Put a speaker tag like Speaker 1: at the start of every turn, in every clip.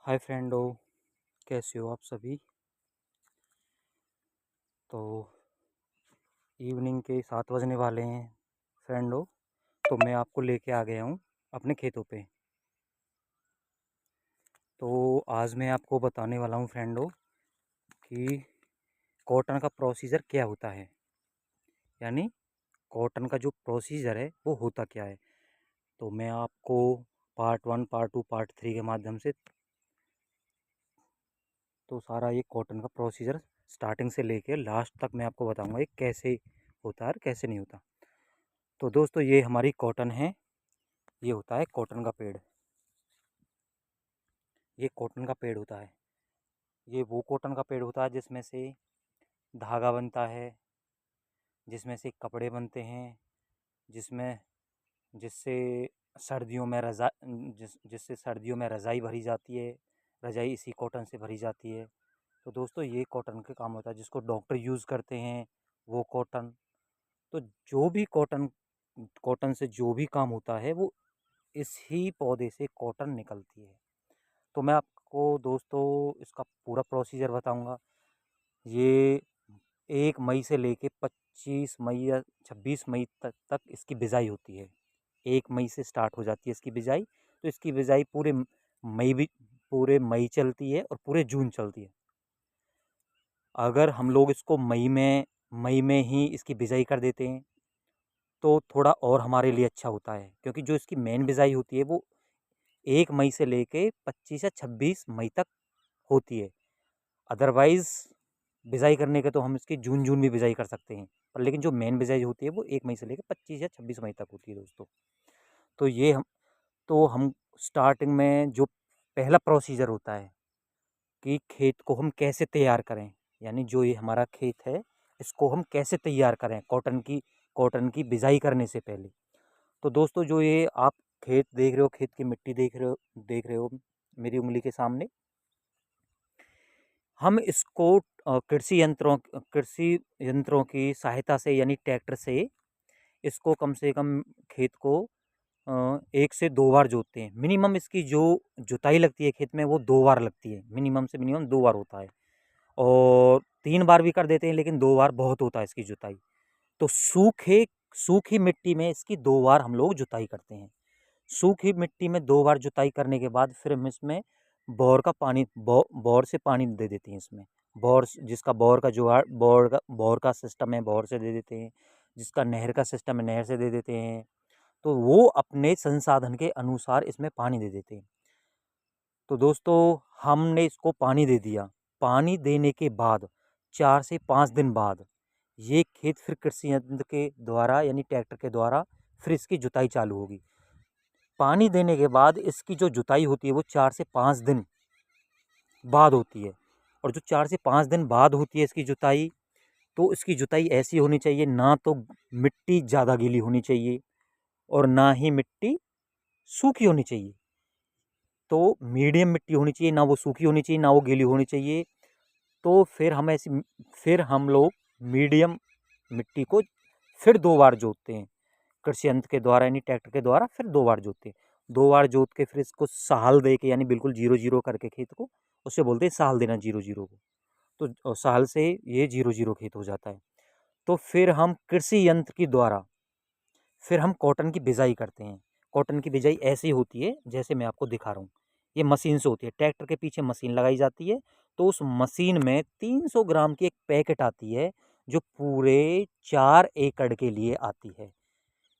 Speaker 1: हाय friendo, कैसे हो आप सभी। तो इवनिंग के 7 बजने वाले हैं फ्रेंडो। तो मैं आपको लेके आ गया हूँ अपने खेतों पे। तो आज मैं आपको बताने वाला हूँ फ्रेंडो कि कॉटन का प्रोसीजर क्या होता है, यानी कॉटन का जो प्रोसीजर है वो होता क्या है। तो मैं आपको पार्ट 1, पार्ट 2, पार्ट 3 के माध्यम से तो सारा ये कॉटन का प्रोसीजर स्टार्टिंग से लेके लास्ट तक मैं आपको बताऊंगा ये कैसे होता है और कैसे नहीं होता। तो दोस्तों ये हमारी कॉटन है, ये होता है कॉटन का पेड़। ये कॉटन का पेड़ होता है, ये वो कॉटन का पेड़ होता है जिसमें से धागा बनता है, जिसमें से कपड़े बनते हैं, जिसमें जिससे सर्दियों में जिससे सर्दियों में रज़ाई भरी जाती है। रज़ाई इसी कॉटन से भरी जाती है। तो दोस्तों ये कॉटन के काम होता है जिसको डॉक्टर यूज़ करते हैं, वो कॉटन। तो जो भी कॉटन कॉटन से जो भी काम होता है वो इसी पौधे से कॉटन निकलती है। तो मैं आपको दोस्तों इसका पूरा प्रोसीजर बताऊंगा। ये 1 मई से लेके 25 मई या 26 मई तक इसकी बिजाई होती है। 1 मई से स्टार्ट हो जाती है इसकी बिजाई। तो इसकी बिजाई पूरे मई चलती है और पूरे जून चलती है। अगर हम लोग इसको मई में ही इसकी बिजाई कर देते हैं तो थोड़ा और हमारे लिए अच्छा होता है, क्योंकि जो इसकी मेन बिजाई होती है वो 1 मई से लेके 25 या 26 मई तक होती है। अदरवाइज़ बिजाई करने के तो हम इसकी जून भी बिजाई कर सकते हैं, पर लेकिन जो मेन बिजाई होती है वो 1 मई से लेकर 25 या 26 मई तक होती है दोस्तों। तो हम स्टार्टिंग में जो पहला प्रोसीजर होता है कि खेत को हम कैसे तैयार करें, यानी जो ये हमारा खेत है इसको हम कैसे तैयार करें कॉटन की बिजाई करने से पहले। तो दोस्तों जो ये आप खेत देख रहे हो, खेत की मिट्टी देख रहे हो मेरी उंगली के सामने। हम इसको कृषि यंत्रों की सहायता से यानी ट्रैक्टर से इसको कम से कम खेत को 1 से 2 बार जोतते हैं। मिनिमम इसकी जो जुताई लगती है खेत में वो 2 बार लगती है, मिनिमम से मिनिमम 2 बार होता है। और 3 बार भी कर देते हैं, लेकिन 2 बार बहुत होता है इसकी जुताई। तो सूखी मिट्टी में इसकी 2 बार हम लोग जुताई करते हैं। सूखी मिट्टी में 2 बार जुताई करने के बाद फिर हम इसमें बोर से पानी दे देते हैं इसमें। जिसका बोर का सिस्टम है बोर से दे देते हैं, जिसका नहर का सिस्टम है नहर से दे देते हैं। तो वो अपने संसाधन के अनुसार इसमें पानी दे देते हैं। तो दोस्तों हमने इसको पानी दे दिया। पानी देने के बाद 4 से 5 दिन बाद ये खेत फिर कृषि यंत्र के द्वारा यानी ट्रैक्टर के द्वारा फिर इसकी जुताई चालू होगी। पानी देने के बाद इसकी जो जुताई होती है वो 4 से 5 दिन बाद होती है। और जो 4 से 5 दिन बाद होती है इसकी जुताई, तो इसकी जुताई ऐसी होनी चाहिए, ना तो मिट्टी ज़्यादा गीली होनी चाहिए और ना ही मिट्टी सूखी होनी चाहिए। तो मीडियम मिट्टी होनी चाहिए, ना वो सूखी होनी चाहिए ना वो गीली होनी चाहिए। तो फिर हम लोग मीडियम मिट्टी को फिर 2 बार जोतते हैं कृषि यंत्र के द्वारा यानी ट्रैक्टर के द्वारा। फिर 2 बार जोतते हैं, 2 बार जोत के फिर इसको साल दे के यानी बिल्कुल 0-0 करके खेत को, उससे बोलते हैं साल देना 0-0 को। तो साल से ये 0-0 खेत हो जाता है। तो फिर हम कृषि यंत्र के द्वारा फिर हम कॉटन की बिजाई करते हैं। कॉटन की बिजाई ऐसी होती है जैसे मैं आपको दिखा रहा हूँ। ये मशीन से होती है, ट्रैक्टर के पीछे मशीन लगाई जाती है। तो उस मशीन में 300 ग्राम की एक पैकेट आती है जो पूरे 4 एकड़ के लिए आती है।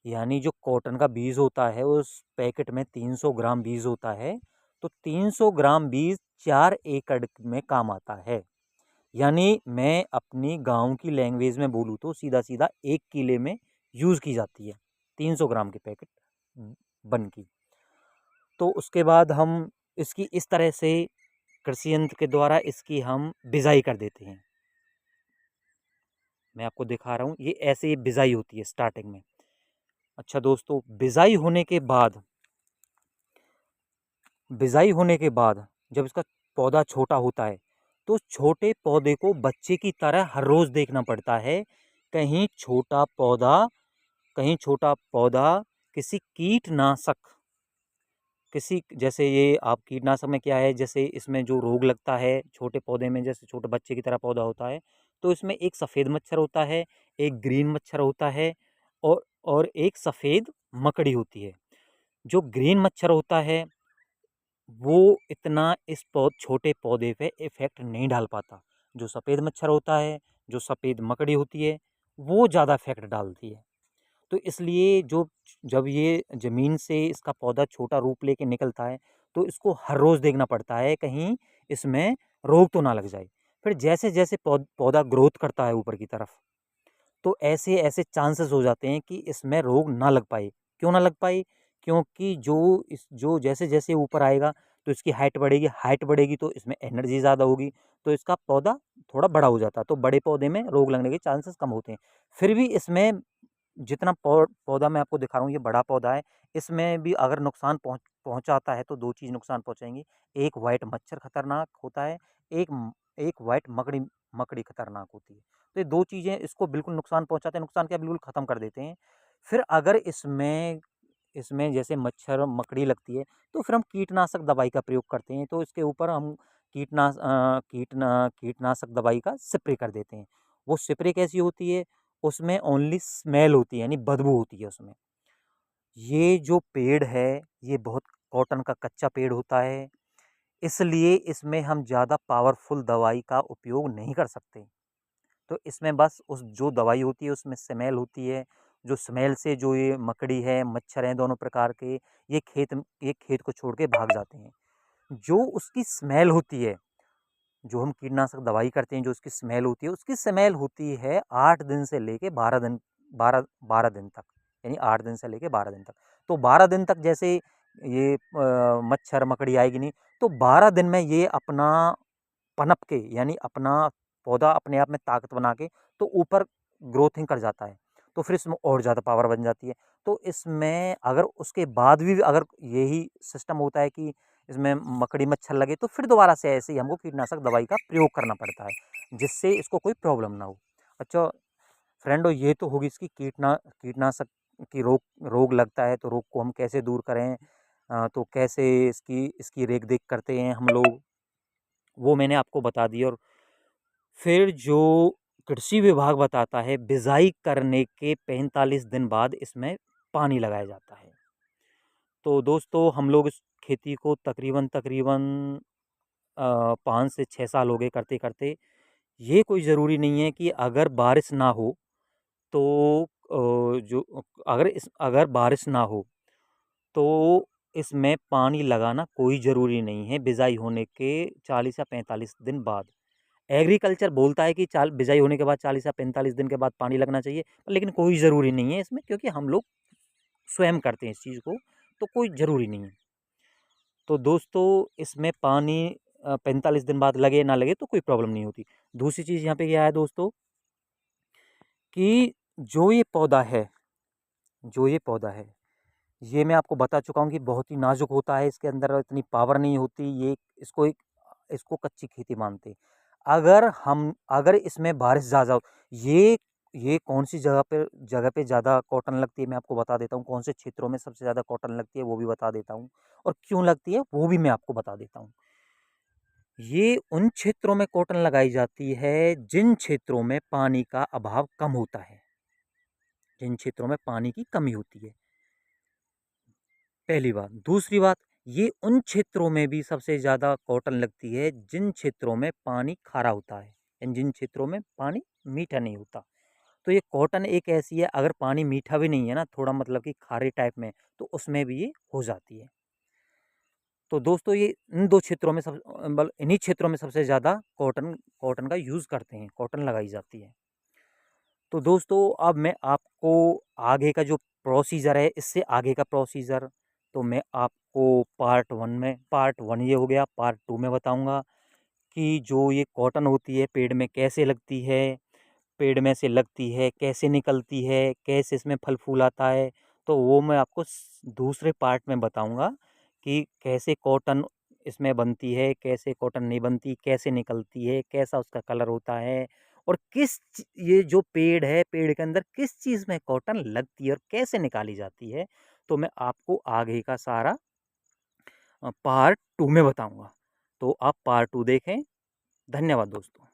Speaker 1: यानी जो कॉटन का बीज होता है उस पैकेट में 300 ग्राम बीज होता है। तो 300 ग्राम बीज 4 एकड़ में काम आता है। यानी मैं अपनी गांव की लैंग्वेज में बोलूँ तो सीधा सीधा 1 किले में यूज़ की जाती है 300 ग्राम के पैकेट बन की। तो उसके बाद हम इसकी इस तरह से कृषि यंत्र के द्वारा इसकी हम बिजाई कर देते हैं। मैं आपको दिखा रहा हूँ, ये ऐसे बिजाई होती है स्टार्टिंग में। अच्छा दोस्तों, बिजाई होने के बाद जब इसका पौधा छोटा होता है तो छोटे पौधे को बच्चे की तरह हर रोज़ देखना पड़ता है। कहीं छोटा पौधा कहीं छोटा पौधा किसी किसी जैसे ये आप कीटनाशक में क्या है, जैसे इसमें जो रोग लगता है छोटे पौधे में, जैसे छोटे बच्चे की तरह पौधा होता है, तो इसमें एक सफ़ेद मच्छर होता है, एक ग्रीन मच्छर होता है और एक सफ़ेद मकड़ी होती है। जो ग्रीन मच्छर होता है वो इतना इस छोटे पौधे पे इफ़ेक्ट नहीं डाल पाता। जो सफ़ेद मच्छर होता है, जो सफ़ेद मकड़ी होती है, वो ज़्यादा इफ़ेक्ट डालती है। तो इसलिए जब ये ज़मीन से इसका पौधा छोटा रूप लेके निकलता है, तो इसको हर रोज़ देखना पड़ता है कहीं इसमें रोग तो ना लग जाए। फिर जैसे-जैसे पौधा ग्रोथ करता है ऊपर की तरफ, तो ऐसे-ऐसे चांसेस हो जाते हैं कि इसमें रोग ना लग पाए। क्यों ना लग पाए? क्योंकि जो जैसे-जैसे ऊपर आएगा तो इसकी हाइट बढ़ेगी तो इसमें एनर्जी ज़्यादा होगी, तो इसका पौधा थोड़ा बड़ा हो जाता है। तो बड़े पौधे में रोग लगने के चांसेस कम होते हैं। फिर भी इसमें जितना पौधा मैं आपको दिखा रहा हूँ, ये बड़ा पौधा है, इसमें भी अगर नुकसान पहुँचाता है तो 2 चीज़ नुकसान पहुँचाएँगी। एक व्हाइट मच्छर खतरनाक होता है, एक व्हाइट मकड़ी मकड़ी खतरनाक होती है। तो ये 2 चीज़ें इसको बिल्कुल नुकसान पहुँचाते हैं, नुकसान क्या बिल्कुल ख़त्म कर देते हैं। फिर अगर इसमें इसमें जैसे मच्छर, मकड़ी लगती है, तो फिर हम कीटनाशक दवाई का प्रयोग करते हैं। तो इसके ऊपर हम कीटनाशक दवाई का स्प्रे कर देते हैं। वो स्प्रे कैसी होती है? उसमें ओनली स्मेल होती है, यानी बदबू होती है उसमें। ये जो पेड़ है, ये बहुत कॉटन का कच्चा पेड़ होता है, इसलिए इसमें हम ज़्यादा पावरफुल दवाई का उपयोग नहीं कर सकते। तो इसमें बस उस जो दवाई होती है उसमें स्मेल होती है, जो स्मेल से जो ये मकड़ी है, मच्छर हैं दोनों प्रकार के, ये खेत को छोड़ के भाग जाते हैं। जो उसकी स्मेल होती है, जो हम कीटनाशक दवाई करते हैं, जो उसकी स्मेल होती है, उसकी स्मेल होती है 8 दिन से लेके 12 दिन तक, यानी 8 दिन से लेके 12 दिन तक। तो 12 दिन तक जैसे ये मच्छर, मकड़ी आएगी नहीं, तो 12 दिन में ये अपना पनप के, यानी अपना पौधा अपने आप में ताकत बना के तो ऊपर ग्रोथिंग कर जाता है। तो फिर इसमें और ज़्यादा पावर बन जाती है। तो इसमें अगर उसके बाद भी अगर यही सिस्टम होता है कि इसमें मकड़ी मच्छर लगे, तो फिर दोबारा से ऐसे ही हमको कीटनाशक दवाई का प्रयोग करना पड़ता है, जिससे इसको कोई प्रॉब्लम ना हो। अच्छा फ्रेंडों, ये तो होगी इसकी कीटनाशक की रोग लगता है तो रोग को हम कैसे दूर करें, तो कैसे इसकी रेख-देख करते हैं हम लोग, वो मैंने आपको बता दिया। और फिर जो कृषि विभाग बताता है, बिजाई करने के 45 दिन बाद इसमें पानी लगाया जाता है। तो दोस्तों हम लोग इस खेती को तकरीबन 5 से 6 साल हो गए करते-करते। ये कोई ज़रूरी नहीं है कि अगर बारिश ना हो तो अगर बारिश ना हो तो इसमें पानी लगाना कोई ज़रूरी नहीं है बिजाई होने के 40 या 45 दिन बाद। एग्रीकल्चर बोलता है कि बिजाई होने के बाद 40 या 45 दिन के बाद पानी लगना चाहिए, लेकिन कोई ज़रूरी नहीं है इसमें, क्योंकि हम लोग स्वयं करते हैं इस चीज़ को, तो कोई ज़रूरी नहीं है। तो दोस्तों इसमें पानी 45 दिन बाद लगे ना लगे तो कोई प्रॉब्लम नहीं होती। दूसरी चीज़ यहाँ पे क्या है दोस्तों, कि जो ये पौधा है जो ये पौधा है, ये मैं आपको बता चुका हूँ कि बहुत ही नाज़ुक होता है, इसके अंदर इतनी पावर नहीं होती, ये इसको कच्ची खेती मानते हैं। अगर इसमें बारिश ज़्यादा हो, ये ये कौन-सी जगह पे ज़्यादा कॉटन लगती है, मैं आपको बता देता हूँ। कौन से क्षेत्रों में सबसे ज़्यादा कॉटन लगती है, वो भी बता देता हूँ, और क्यों लगती है, वो भी मैं आपको बता देता हूँ। ये उन क्षेत्रों में कॉटन लगाई जाती है, जिन क्षेत्रों में पानी का अभाव कम होता है, जिन क्षेत्रों में पानी की कमी होती है। पहली बात। दूसरी बात, ये उन क्षेत्रों में भी सबसे ज़्यादा कॉटन लगती है जिन क्षेत्रों में पानी खारा होता है, यानी जिन क्षेत्रों में पानी मीठा नहीं होता। तो ये कॉटन एक ऐसी है, अगर पानी मीठा भी नहीं है ना, थोड़ा मतलब कि खारे टाइप में, तो उसमें भी ये हो जाती है। तो दोस्तों ये इन 2 क्षेत्रों में इन्हीं क्षेत्रों में सबसे ज़्यादा कॉटन कॉटन का यूज़ करते हैं, कॉटन लगाई जाती है। तो दोस्तों अब मैं आपको आगे का जो प्रोसीजर है, इससे आगे का प्रोसीजर तो मैं आपको पार्ट 1 ये हो गया, पार्ट 2 में बताऊँगा कि जो ये कॉटन होती है पेड़ में कैसे लगती है, पेड़ में से लगती है, कैसे निकलती है, कैसे इसमें फल-फूल आता है, तो वो मैं आपको दूसरे पार्ट में बताऊँगा कि कैसे कॉटन इसमें बनती है, कैसे कॉटन नहीं बनती, कैसे निकलती है, कैसा उसका कलर होता है, और ये जो पेड़ है, पेड़ के अंदर किस चीज़ में कॉटन लगती है और कैसे निकाली जाती है, तो मैं आपको आगे का सारा पार्ट 2 में बताऊँगा। तो आप पार्ट 2 देखें। धन्यवाद दोस्तों।